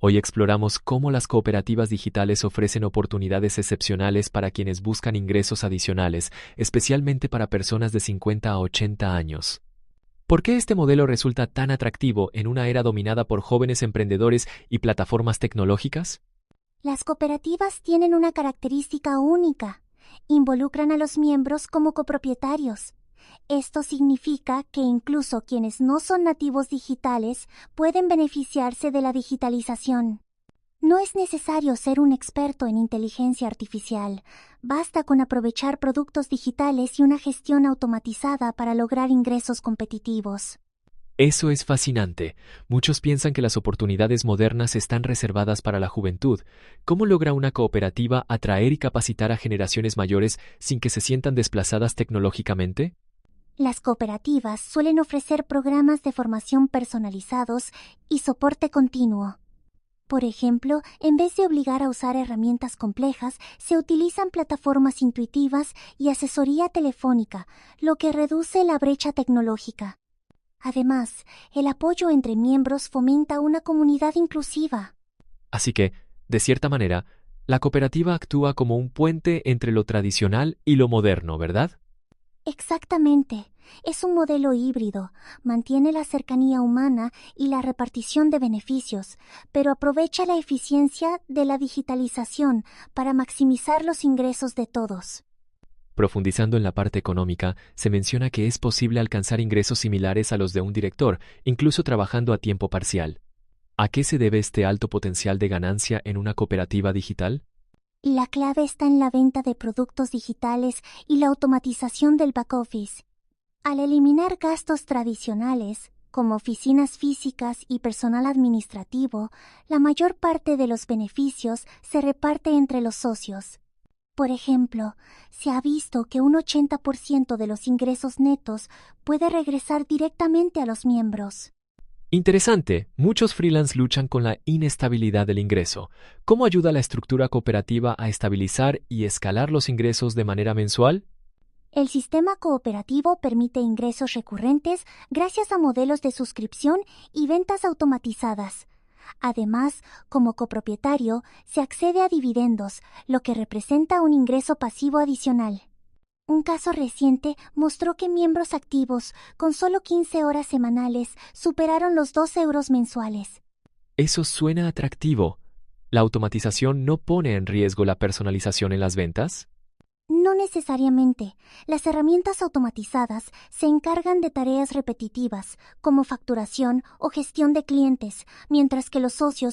Hoy exploramos cómo las cooperativas digitales ofrecen oportunidades excepcionales para quienes buscan ingresos adicionales, especialmente para personas de 50 a 80 años. ¿Por qué este modelo resulta tan atractivo en una era dominada por jóvenes emprendedores y plataformas tecnológicas? Las cooperativas tienen una característica única. Involucran a los miembros como copropietarios. Esto significa que incluso quienes no son nativos digitales pueden beneficiarse de la digitalización. No es necesario ser un experto en inteligencia artificial. Basta con aprovechar productos digitales y una gestión automatizada para lograr ingresos competitivos. Eso es fascinante. Muchos piensan que las oportunidades modernas están reservadas para la juventud. ¿Cómo logra una cooperativa atraer y capacitar a generaciones mayores sin que se sientan desplazadas tecnológicamente? Las cooperativas suelen ofrecer programas de formación personalizados y soporte continuo. Por ejemplo, en vez de obligar a usar herramientas complejas, se utilizan plataformas intuitivas y asesoría telefónica, lo que reduce la brecha tecnológica. Además, el apoyo entre miembros fomenta una comunidad inclusiva. Así que, de cierta manera, la cooperativa actúa como un puente entre lo tradicional y lo moderno, ¿verdad? Exactamente. Es un modelo híbrido, mantiene la cercanía humana y la repartición de beneficios, pero aprovecha la eficiencia de la digitalización para maximizar los ingresos de todos. Profundizando en la parte económica, se menciona que es posible alcanzar ingresos similares a los de un director, incluso trabajando a tiempo parcial. ¿A qué se debe este alto potencial de ganancia en una cooperativa digital? La clave está en la venta de productos digitales y la automatización del back office. Al eliminar gastos tradicionales, como oficinas físicas y personal administrativo, la mayor parte de los beneficios se reparte entre los socios. Por ejemplo, se ha visto que un 80% de los ingresos netos puede regresar directamente a los miembros. Interesante, muchos freelance luchan con la inestabilidad del ingreso. ¿Cómo ayuda la estructura cooperativa a estabilizar y escalar los ingresos de manera mensual? El sistema cooperativo permite ingresos recurrentes gracias a modelos de suscripción y ventas automatizadas. Además, como copropietario, se accede a dividendos, lo que representa un ingreso pasivo adicional. Un caso reciente mostró que miembros activos, con solo 15 horas semanales, superaron los 2 € mensuales. Eso suena atractivo. ¿La automatización no pone en riesgo la personalización en las ventas? No necesariamente. Las herramientas automatizadas se encargan de tareas repetitivas, como facturación o gestión de clientes, mientras que los socios